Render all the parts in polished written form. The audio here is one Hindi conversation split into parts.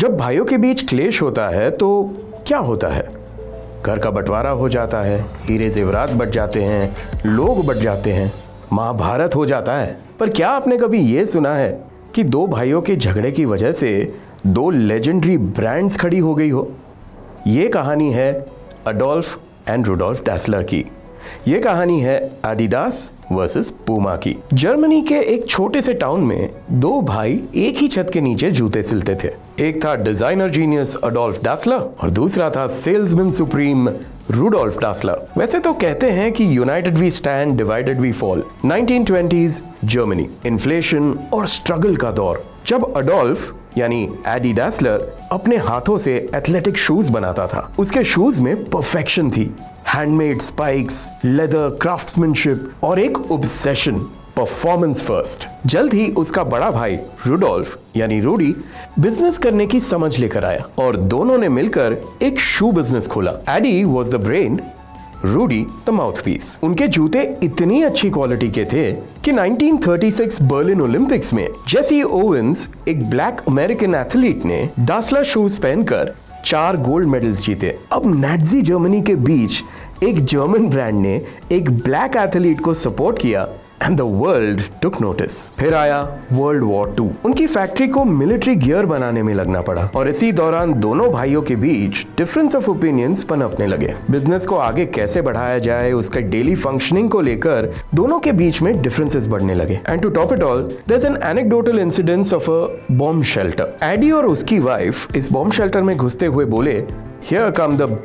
जब भाइयों के बीच क्लेश होता है तो क्या होता है? घर का बंटवारा हो जाता है, हीरे जेवरात बट जाते हैं, लोग बट जाते हैं, महाभारत हो जाता है। पर क्या आपने कभी ये सुना है कि दो भाइयों के झगड़े की वजह से दो लेजेंडरी ब्रांड्स खड़ी हो गई हो? ये कहानी है अडोल्फ एंड रुडोल्फ डैसलर की। ये कहानी है एडिडास वर्सेस पूमा की। जर्मनी के एक छोटे से टाउन में दो भाई एक ही छत के नीचे जूते सिलते थे। एक था डिजाइनर जीनियस अडोल्फ डैसलर और दूसरा था सेल्समैन सुप्रीम रुडोल्फ डैसलर। वैसे तो कहते हैं कि united we stand, divided we fall. 1920s Germany, inflation और स्ट्रगल का दौर, जब अडोल्फ यानी एडी डैसलर अपने हाथों से एथलेटिक शूज बनाता था। उसके शूज में परफेक्शन थी, हैंडमेड स्पाइक्स, लेदर, क्राफ्ट्समैनशिप और एक ऑब्सेशन, परफॉर्मेंस फर्स्ट। जल्द ही उसका बड़ा भाई रुडोल्फ यानी रूडी बिजनेस करने की समझ लेकर आया और दोनों ने मिलकर एक शू बिजनेस खोला। Adi was the brain, Rudi the mouthpiece. उनके जूते इतनी अच्छी क्वालिटी के थे कि 1936 बर्लिन ओलंपिक्स में जेसी ओवेंस, एक ब्लैक अमेरिकन एथलीट, ने डैसलर शूज पहनकर 4 गोल्ड मेडल्स जीते। अब नाजी जर्मनी के बीच एक जर्मन ब्रांड ने एक ब्लैक एथलीट को सपोर्ट किया and the world took notice. फिर आया वर्ल्ड वॉर 2। उनकी फैक्ट्री को मिलिट्री गियर बनाने में लगना पड़ा और इसी दौरान दोनों भाइयों के बीच डिफरेंस ऑफ ओपिनियंस पनपने लगे। बिजनेस को आगे कैसे बढ़ाया जाए, उसका डेली फंक्शनिंग को लेकर दोनों के बीच में डिफरेंसेस बढ़ने लगे। And to top it all, there is an anecdotal incidence of a bomb shelter. Adi और उसकी वाइफ इस बॉम्ब शेल्टर में घुसते हुए बोले, here come the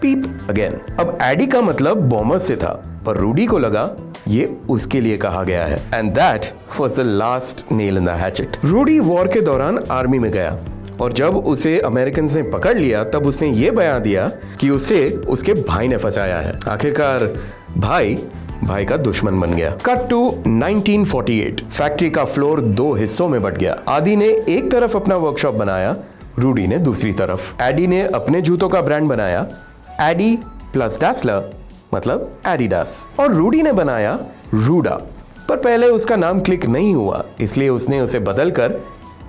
peep again. अब एडी का मतलब बॉम्बर से था, पर रूडी को लगा ये उसके लिए कहा गया है। And that was the last nail in the hatchet. Rudi war के दौरान आर्मी में गया और जब उसे अमेरिकन ने पकड़ लिया तब उसने ये बयान दिया कि उसे उसके भाई ने फंसाया है। आखिरकार भाई का दुश्मन बन गया। Cut to 1948। फैक्ट्री का फ्लोर 2 हिस्सों में बट गया। आदि ने एक तरफ अपना वर्कशॉप बनाया, रूडी ने दूसरी तरफ। एडी ने अपने जूतों का ब्रांड बनाया, एडी प्लस डैसलर मतलब एडिडास, और रूडी ने बनाया रूडा। पर पहले उसका नाम क्लिक नहीं हुआ, इसलिए उसने उसे बदलकर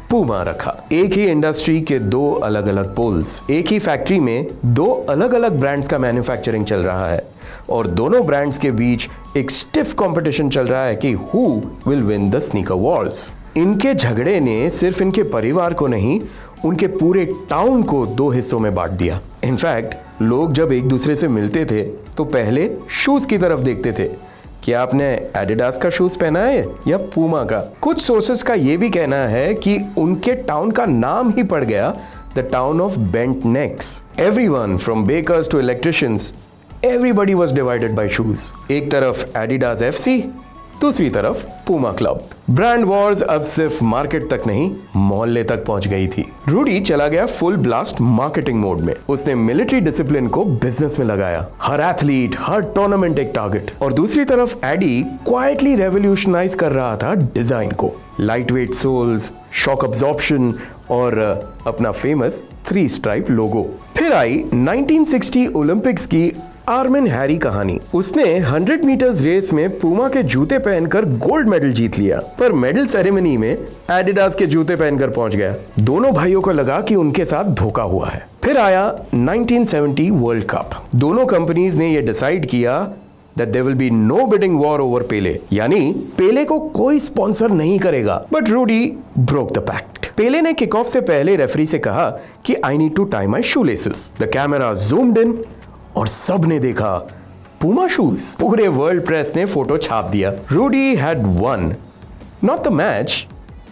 पूमा रखा। एक ही इंडस्ट्री के 2 अलग अलग पोल्स, एक ही फैक्ट्री में 2 अलग अलग ब्रांड्स का मैन्युफैक्चरिंग चल रहा है और दोनों ब्रांड्स के बीच एक स्टिफ कंपटीशन चल रहा है कि who will win the sneaker Wars. इनके झगड़े ने सिर्फ इनके परिवार को नहीं, उनके पूरे टाउन को 2 हिस्सों में बांट दिया। इनफैक्ट लोग जब एक दूसरे से मिलते थे तो पहले शूज की तरफ देखते थे, क्या आपने एडिडास का शूज पहना है या पूमा का। कुछ सोर्सेस का यह भी कहना है कि उनके टाउन का नाम ही पड़ गया the town of bent necks. Everyone from bakers to electricians, everybody was divided by shoes. एक तरफ एडिडास एफसी, दूसरी तरफ पूमा क्लब। ब्रांड वॉर्स अब सिर्फ मार्केट तक नहीं, मोहल्ले तक पहुंच गई थी। रूडी चला गया फुल ब्लास्ट मार्केटिंग मोड में। उसने मिलिट्री डिसिप्लिन को बिजनेस में लगाया, हर एथलीट, हर टूर्नामेंट एक टारगेट। और दूसरी तरफ एडी क्वाइटली रेवोल्यूशनाइज कर रहा था डिजाइन को, light weight soles, shock absorption और अपना फेमस 3 स्ट्राइप लोगो। फिर आई 1960 ओलंपिक्स की आर्मिन हैरी कहानी। उसने 100 मीटर्स रेस में पूमा के जूते पहनकर गोल्ड मेडल जीत लिया, पर मेडल सेरेमनी में एडिडास के जूते पहनकर पहुंच गया। दोनों भाइयों को लगा कि उनके साथ धोखा हुआ है। फिर आया 1970 वर्ल्ड कप। दोनों कंपनीज ने यह डिसाइड किया that there will be no bidding war over पेले, यानी पेले को कोई स्पॉन्सर नहीं करेगा। But Rudi broke the pact। Pele ने किक ऑफ से पहले रेफरी से कहा कि I need to tie my shoelaces। The camera zoomed in और सब ने देखा पूमा शूज। पूरे वर्ल्ड प्रेस ने फोटो छाप दिया। Rudi had won not the match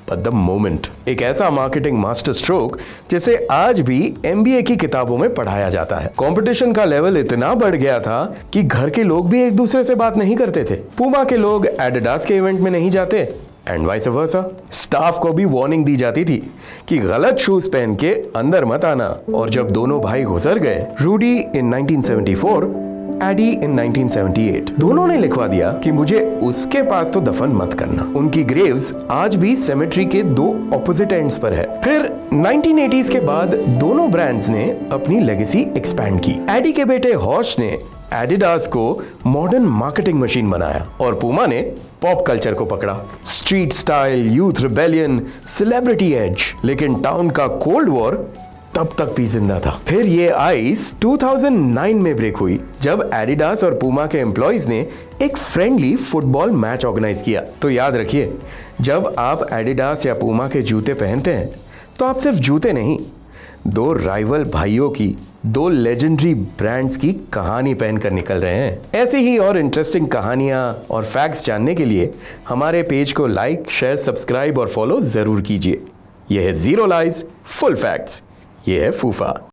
but the moment। एक ऐसा मार्केटिंग मास्टर स्ट्रोक जिसे आज भी MBA की किताबों में पढ़ाया जाता है। कंपटीशन का लेवल इतना बढ़ गया था कि घर के लोग भी एक दूसरे से बात नहीं करते थे। पूमा के लोग एडिडास के इवेंट में नहीं जाते एंड वाइस वर्सा। स्टाफ को भी वार्निंग दी जाती थी कि गलत शूज पहन के अंदर मत आना। और जब दोनों भाई गुजर गए, रूडी इन 1974 एडी इन 1978। दोनों ने लिखवा दिया कि मुझे उसके पास तो दफन मत करना। उनकी ग्रेव्स आज भी सेमेट्री के दो ऑपोजिट एंड्स पर है। फिर 1980s के बाद दोनों ब्रांड्स ने अपनी लेगेसी एक्सपैंड की। एडी के बेटे हॉश ने एडिडास को मॉडर्न मार्केटिंग मशीन बनाया और पूमा ने पॉप कल्चर को पकड़ा। Street style, youth rebellion, celebrity age. लेकिन टाउन का कोल्ड वॉर तब तक भी जिंदा था। फिर ये आइस 2009 में ब्रेक हुई जब एडिडास और पूमा के एम्प्लॉइज ने एक फ्रेंडली फुटबॉल मैच ऑर्गेनाइज किया। तो याद रखिए, जब आप एडिडास या पूमा के जूते पहनते हैं तो आप सिर्फ जूते नहीं, दो राइवल भाइयों की, दो लेजेंडरी ब्रांड्स की कहानी पहनकर निकल रहे हैं। ऐसी ही और इंटरेस्टिंग कहानियां और फैक्ट्स जानने के लिए हमारे पेज को लाइक, शेयर, सब्सक्राइब और फॉलो जरूर कीजिए। यह है जीरो लाइज फुल फैक्ट्स। ये है फूफा।